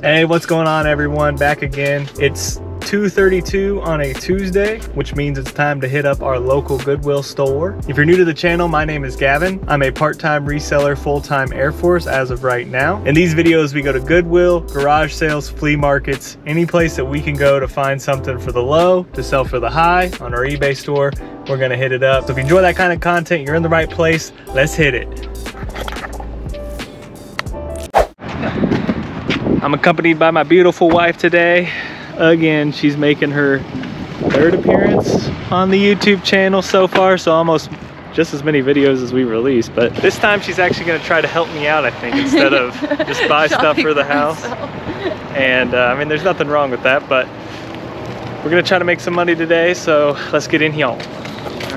Hey, what's going on everyone? Back again. It's 2:32 on a Tuesday, which means it's time to hit up our local Goodwill store. If you're new to the channel, my name is Gavin. I'm a part-time reseller, full-time Air Force as of right now. In these videos, we go to Goodwill, garage sales, flea markets, any place that we can go to find something for the low to sell for the high. On our eBay store, we're gonna hit it up. So if you enjoy that kind of content, you're in the right place. Let's hit it. I'm accompanied by my beautiful wife today. Again, she's making her third appearance on the YouTube channel so far, so almost just as many videos as we released. But this time she's actually gonna try to help me out, I think, instead of just buy stuff for the house. And I mean, there's nothing wrong with that, but we're gonna try to make some money today, so let's get in here. All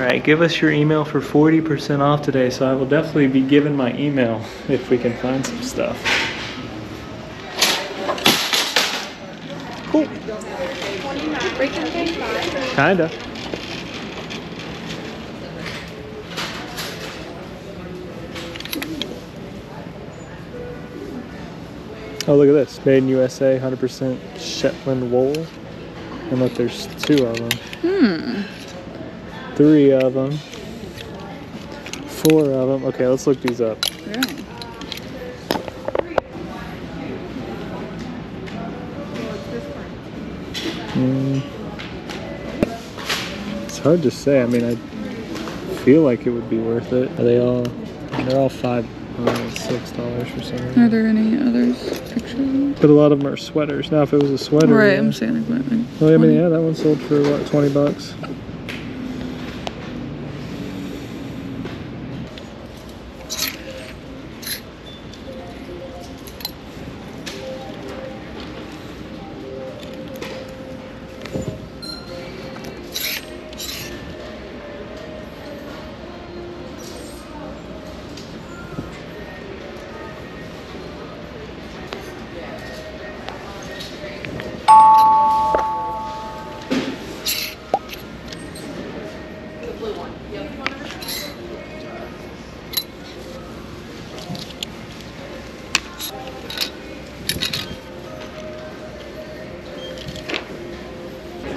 right, give us your email for 40% off today. So I will definitely be giving my email if we can find some stuff. Cool. Kinda. Oh, look at this. Made in USA, 100% Shetland wool. And look, there's 2 of them. 3 of them. 4 of them. Okay, let's look these up. Yeah. It's hard to say. I mean, I feel like it would be worth it. Are they all? They're all $5, $6 for some reason. Are there any others pictures? But a lot of them are sweaters. Now, if it was a sweater, Right, yeah. I'm saying like Well, I mean, yeah, that one sold for what, $20.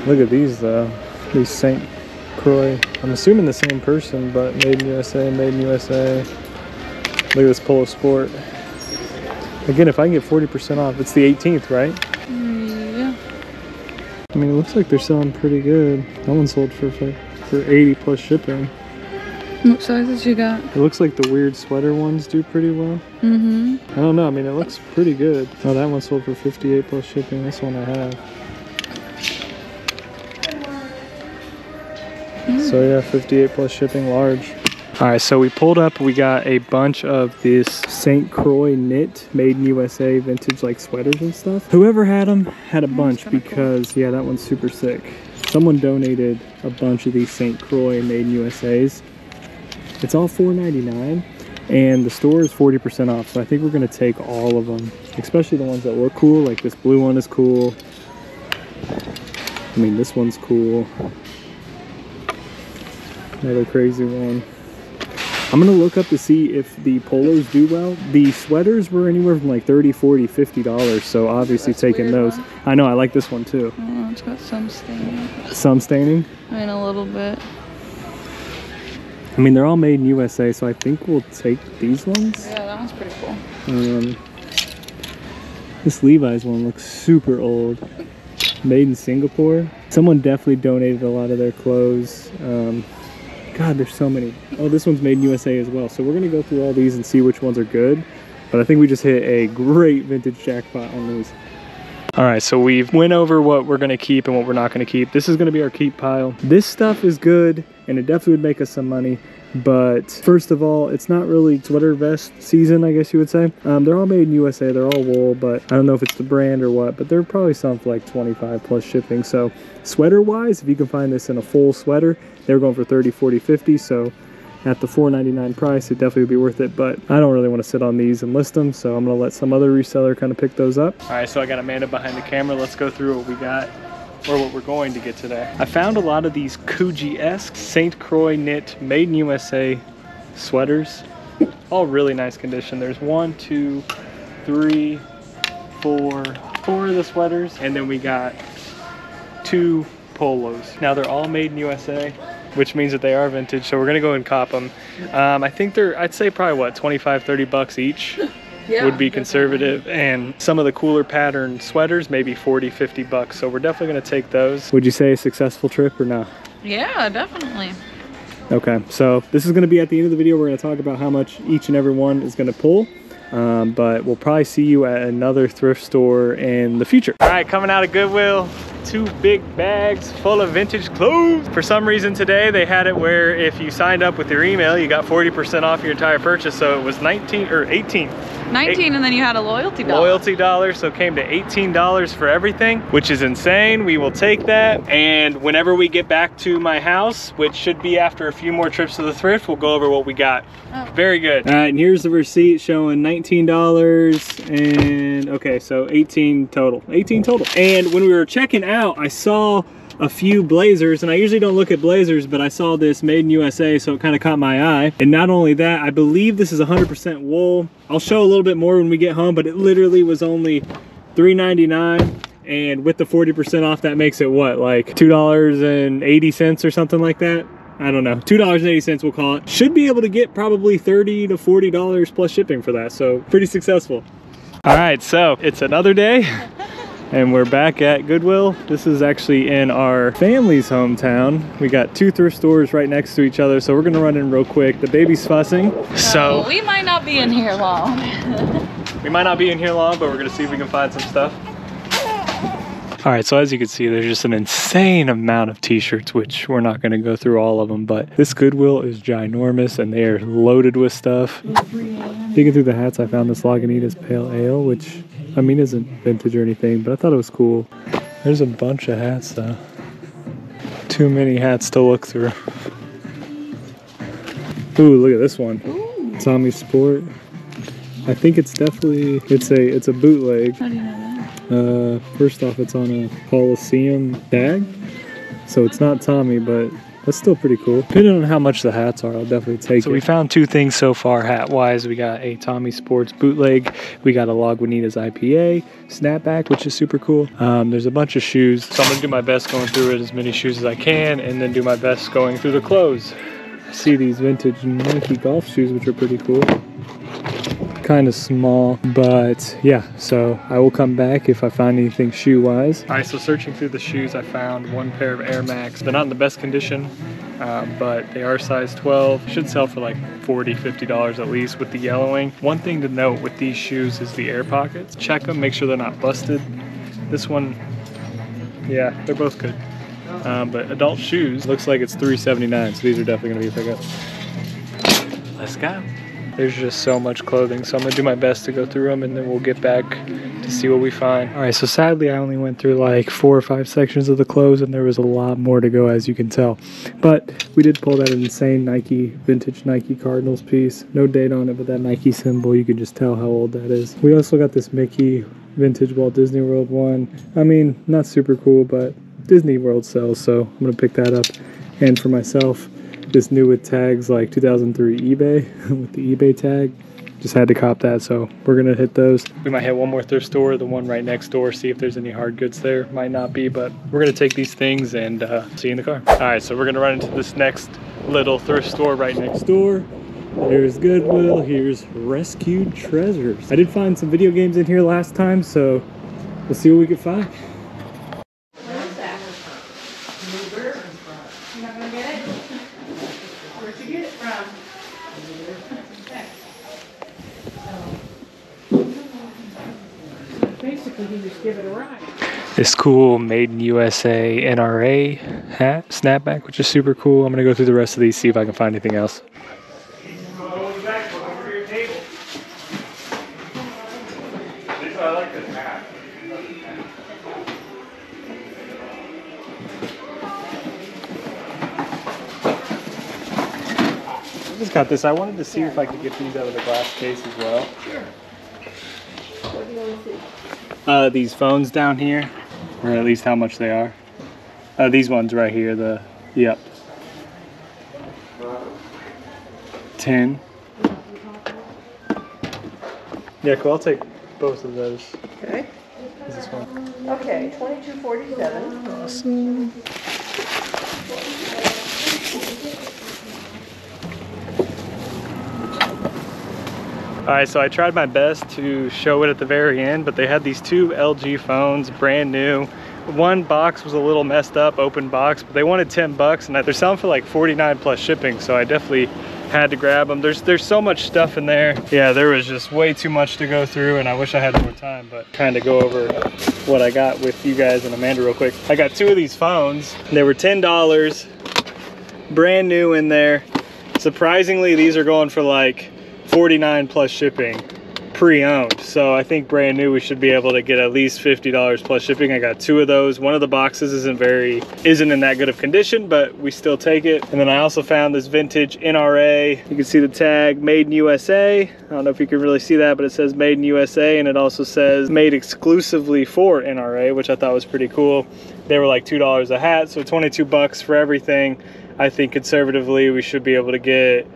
Look at these though, these St. Croix. I'm assuming the same person, but made in USA, made in USA. Look at this Polo Sport. Again, if I can get 40% off, it's the 18th, right? Yeah. I mean, it looks like they're selling pretty good. That one sold for 80 plus shipping. What sizes you got? It looks like the weird sweater ones do pretty well. I don't know, I mean, it looks pretty good. Oh, that one sold for 58 plus shipping. This one I have. So yeah, 58 plus shipping, large. All right, so we pulled up, we got a bunch of this St. Croix knit, made in USA, vintage like sweaters and stuff. Whoever had them had a bunch because, yeah, that one's super sick. Someone donated a bunch of these St. Croix made in USAs. It's all $4.99 and the store is 40% off. So I think we're gonna take all of them, especially the ones that look cool. Like this blue one is cool. I mean, this one's cool. Another crazy one. I'm gonna look up to see if the polos do well. The sweaters were anywhere from like $30, $40, $50, so obviously taking those. I know, I like this one too. Oh, it's got some staining. Some staining? I mean, a little bit. I mean, they're all made in USA, so I think we'll take these ones. Yeah, that one's pretty cool. This Levi's one looks super old. Made in Singapore. Someone definitely donated a lot of their clothes. God, there's so many. Oh, this one's made in USA as well. So we're gonna go through all these and see which ones are good. But I think we just hit a great vintage jackpot on these. All right, so we've went over what we're gonna keep and what we're not gonna keep. This is gonna be our keep pile. This stuff is good and it definitely would make us some money. But first of all, it's not really sweater vest season, I guess you would say. They're all made in USA, they're all wool, but I don't know if it's the brand or what, but they're probably selling for like 25 plus shipping. So sweater wise, if you can find this in a full sweater, they're going for 30, 40, 50. So at the $4.99 price, it definitely would be worth it, but I don't really want to sit on these and list them, so I'm gonna let some other reseller kind of pick those up. All right, so I got Amanda behind the camera. Let's go through what we got, or what we're going to get today. I found a lot of these Coogee-esque St. Croix knit, made in USA sweaters. All really nice condition. There's 1, 2, 3, 4, 4 of the sweaters, and then we got 2 polos. Now they're all made in USA, which means that they are vintage, so we're gonna go and cop them. I think they're, I'd say probably what, 25, 30 bucks each. Yeah, would be conservative, and some of the cooler pattern sweaters maybe 40, 50 bucks, so we're definitely gonna take those. Would you say a successful trip or not? Yeah, definitely. Okay, so this is gonna be at the end of the video. We're gonna talk about how much each and every one is gonna pull. But we'll probably see you at another thrift store in the future. All right, coming out of Goodwill, 2 big bags full of vintage clothes. For some reason today, they had it where if you signed up with your email, you got 40% off your entire purchase. So it was 19 or 18. 19, and then you had a loyalty dollar. Loyalty dollar, so it came to $18 for everything, which is insane. We will take that. And whenever we get back to my house, which should be after a few more trips to the thrift, we'll go over what we got. Oh. Very good. All right, and here's the receipt showing $19 and okay, so 18 total. 18 total. And when we were checking out, I saw a few blazers, and I usually don't look at blazers, but I saw this made in USA, so it kind of caught my eye. And not only that, I believe this is 100% wool. I'll show a little bit more when we get home, but it literally was only $3.99, and with the 40% off, that makes it what, like $2.80 or something like that? I don't know, $2.80 we'll call it. Should be able to get probably $30 to $40 plus shipping for that, so pretty successful. All right, so it's another day. And we're back at Goodwill. This is actually in our family's hometown. We got 2 thrift stores right next to each other, so we're gonna run in real quick. The baby's fussing, so we might not be in here long. We might not be in here long, but we're gonna see if we can find some stuff. All right, so as you can see, there's just an insane amount of t-shirts, which we're not gonna go through all of them, but this Goodwill is ginormous and they are loaded with stuff. Digging through the hats, I found this Lagunitas Pale Ale, which I mean isn't vintage or anything, but I thought it was cool. There's a bunch of hats though. Too many hats to look through. Ooh, look at this one. Ooh. Tommy Sport. I think it's definitely, it's a bootleg. How do you know that? First off, it's on a Coliseum tag, so it's not Tommy, but that's still pretty cool. Depending on how much the hats are, I'll definitely take it. So we found 2 things so far hat-wise. We got a Tommy Sports bootleg. We got a Lagunitas IPA snapback, which is super cool. There's a bunch of shoes. So I'm gonna do my best going through it, as many shoes as I can, and then do my best going through the clothes. I see these vintage Nike golf shoes, which are pretty cool. Kind of small, but yeah, so I will come back if I find anything shoe wise. All right, so searching through the shoes, I found 1 pair of Air Max. They're not in the best condition, but they are size 12. Should sell for like $40, $50 at least with the yellowing. One thing to note with these shoes is the air pockets. Check them, make sure they're not busted. This one, yeah, they're both good. But adult shoes, looks like it's $3.79, so these are definitely gonna be a pickup. Let's go. There's just so much clothing, so I'm gonna do my best to go through them, and then we'll get back to see what we find. All right, so sadly I only went through like 4 or 5 sections of the clothes, and there was a lot more to go, as you can tell. But we did pull that insane Nike, vintage Nike Cardinals piece. No date on it, but that Nike symbol, you can just tell how old that is. We also got this Mickey vintage Walt Disney World one. I mean, not super cool, but Disney World sells, so I'm gonna pick that up. And for myself, this new with tags like 2003 eBay with the eBay tag. Just had to cop that, so we're gonna hit those. We might hit one more thrift store, the one right next door, see if there's any hard goods there. Might not be, but we're gonna take these things and see you in the car. All right, so we're gonna run into this next little thrift store right next door. Here's Goodwill, here's Rescued Treasures. I did find some video games in here last time, so we'll see what we can find. This cool made in USA NRA hat snapback, which is super cool. I'm gonna go through the rest of these, see if I can find anything else. I like this hat. I just got this. I wanted to see if I could get these out of the glass case as well. Sure. What do you want to see? These phones down here, or at least how much they are. These ones right here, yep. 10. Yeah, cool. I'll take both of those. Okay. This is one. Okay, 2247. Awesome. Alright, so I tried my best to show it at the very end, but they had these two LG phones, brand new. One box was a little messed up, open box, but they wanted 10 bucks, and they're selling for like 49 plus shipping, so I definitely had to grab them. There's so much stuff in there. Yeah, there was just way too much to go through, and I wish I had more time, but kind of go over what I got with you guys and Amanda real quick. I got two of these phones. They were $10, brand new in there. Surprisingly, these are going for like 49 plus shipping, pre-owned. So I think brand new we should be able to get at least $50 plus shipping. I got two of those. One of the boxes isn't in that good of condition, but we still take it. And then I also found this vintage NRA. You can see the tag, made in USA. I don't know if you can really see that, but it says made in USA, and it also says made exclusively for NRA, which I thought was pretty cool. They were like $2 a hat, so 22 bucks for everything. I think conservatively we should be able to get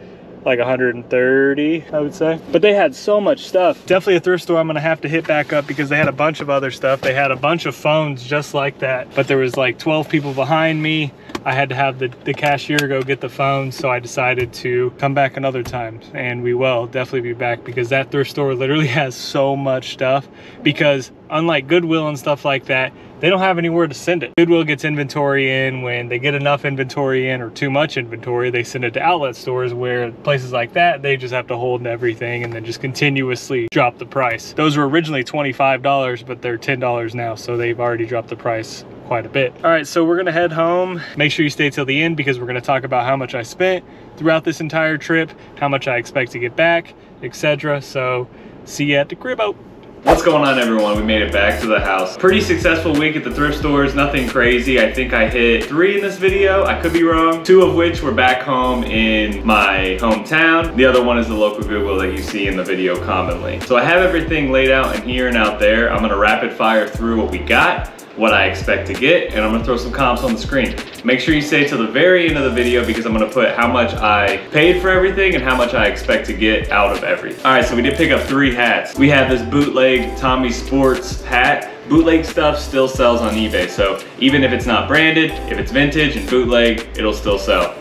like 130, I would say. But they had so much stuff. Definitely a thrift store I'm gonna have to hit back up because they had a bunch of other stuff. They had a bunch of phones just like that, but there was like 12 people behind me. I had to have the cashier go get the phones, so I decided to come back another time, and we will definitely be back because that thrift store literally has so much stuff. Because unlike Goodwill and stuff like that, they don't have anywhere to send it. Goodwill gets inventory in. When they get enough inventory in or too much inventory, they send it to outlet stores, where places like that, they just have to hold everything and then just continuously drop the price. Those were originally $25, but they're $10 now, so they've already dropped the price quite a bit. All right, so we're gonna head home. Make sure you stay till the end because we're gonna talk about how much I spent throughout this entire trip, how much I expect to get back, etc. So see you at the cribbo. What's going on, everyone? We made it back to the house. Pretty successful week at the thrift stores, nothing crazy. I think I hit 3 in this video. I could be wrong. 2 of which were back home in my hometown. The other one is the local Goodwill that you see in the video commonly. So I have everything laid out in here and out there. I'm gonna rapid fire through what we got, what I expect to get, and I'm gonna throw some comps on the screen. Make sure you stay till the very end of the video because I'm gonna put how much I paid for everything and how much I expect to get out of everything. All right, so we did pick up 3 hats. We have this bootleg Tommy Sports hat. Bootleg stuff still sells on eBay, so even if it's not branded, if it's vintage and bootleg, it'll still sell.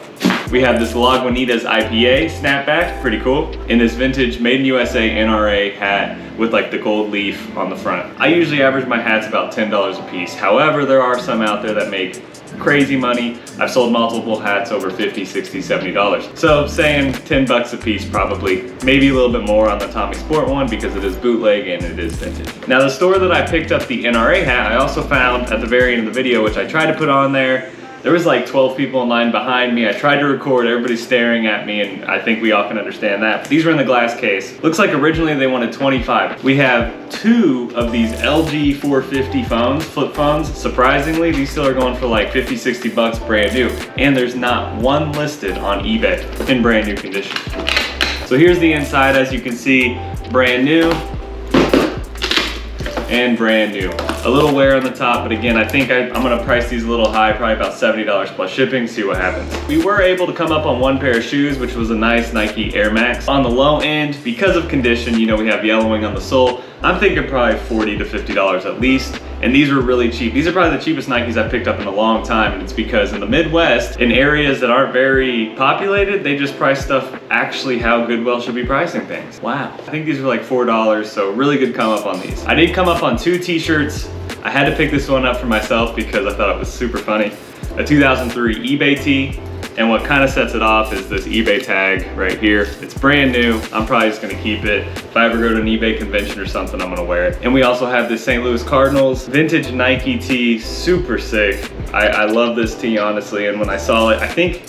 We have this Lagunitas IPA snapback, pretty cool, in this vintage Made in USA NRA hat with like the gold leaf on the front. I usually average my hats about $10 a piece. However, there are some out there that make crazy money. I've sold multiple hats over $50, $60, $70. So saying 10 bucks a piece probably, maybe a little bit more on the Tommy Sport one because it is bootleg and it is vintage. Now the store that I picked up the NRA hat, I also found at the very end of the video, which I tried to put on there. There was like 12 people in line behind me. I tried to record, everybody's staring at me, and I think we all can understand that. But these were in the glass case. Looks like originally they wanted 25. We have 2 of these LG 450 phones, flip phones. Surprisingly, these still are going for like 50, 60 bucks brand new. And there's not one listed on eBay in brand new condition. So here's the inside, as you can see, brand new and brand new. A little wear on the top, but again, I think I'm gonna price these a little high, probably about $70 plus shipping, see what happens. We were able to come up on 1 pair of shoes, which was a nice Nike Air Max. On the low end, because of condition, you know, we have yellowing on the sole. I'm thinking probably $40 to $50 at least. And these were really cheap. These are probably the cheapest Nikes I've picked up in a long time, and it's because in the Midwest, in areas that aren't very populated, they just price stuff actually how Goodwill should be pricing things. Wow. I think these were like $4, so really good come up on these. I did come up on 2 t-shirts. I had to pick this one up for myself because I thought it was super funny. A 2003 eBay tee. And what kind of sets it off is this eBay tag right here. It's brand new. I'm probably just gonna keep it. If I ever go to an eBay convention or something, I'm gonna wear it. And we also have this St. Louis Cardinals vintage Nike tee, super sick. I love this tee, honestly. And when I saw it, I think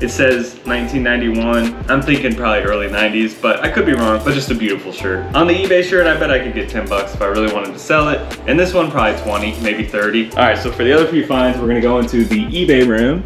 it says 1991. I'm thinking probably early 90s, but I could be wrong, but just a beautiful shirt. On the eBay shirt, I bet I could get 10 bucks if I really wanted to sell it. And this one, probably 20, maybe 30. All right, so for the other few finds, we're gonna go into the eBay room.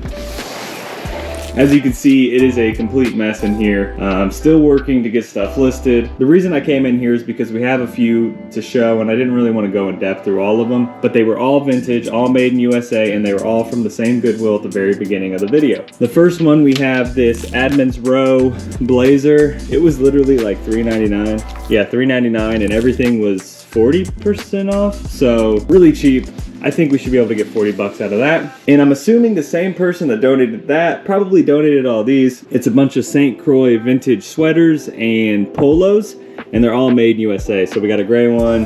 As you can see, it is a complete mess in here. I'm still working to get stuff listed. The reason I came in here is because we have a few to show, and I didn't really want to go in depth through all of them, but they were all vintage, all made in USA, and they were all from the same Goodwill at the very beginning of the video. The first one, we have this Admin's Row blazer. It was literally like $3.99. Yeah, $3.99, and everything was 40% off, so really cheap. I think we should be able to get 40 bucks out of that. And I'm assuming the same person that donated that probably donated all these. It's a bunch of St. Croix vintage sweaters and polos, and they're all made in USA. So we got a gray one.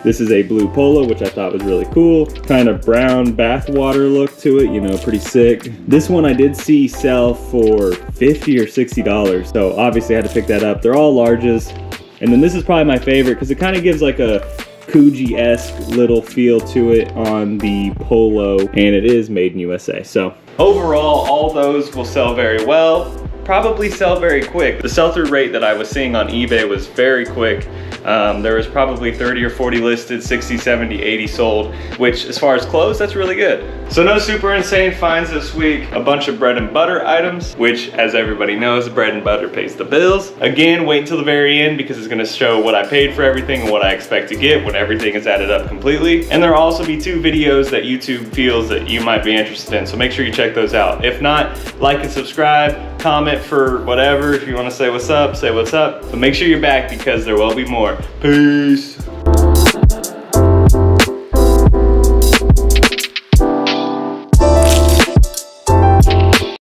This is a blue polo, which I thought was really cool. Kind of brown bathwater look to it, you know, pretty sick. This one I did see sell for $50 or $60. So obviously I had to pick that up. They're all larges. And then this is probably my favorite because it kind of gives like a Coogee-esque little feel to it on the polo, and it is made in USA. So overall, all those will sell very well, probably sell very quick. The sell-through rate that I was seeing on eBay was very quick. There was probably 30 or 40 listed, 60, 70, 80 sold, which as far as clothes, that's really good. So no super insane finds this week. A bunch of bread and butter items, which as everybody knows, bread and butter pays the bills. Again, wait until the very end because it's gonna show what I paid for everything and what I expect to get when everything is added up completely. And there'll also be 2 videos that YouTube feels that you might be interested in, so make sure you check those out. If not, like and subscribe, comment for whatever. If you wanna say what's up, say what's up. But make sure you're back because there will be more. Peace.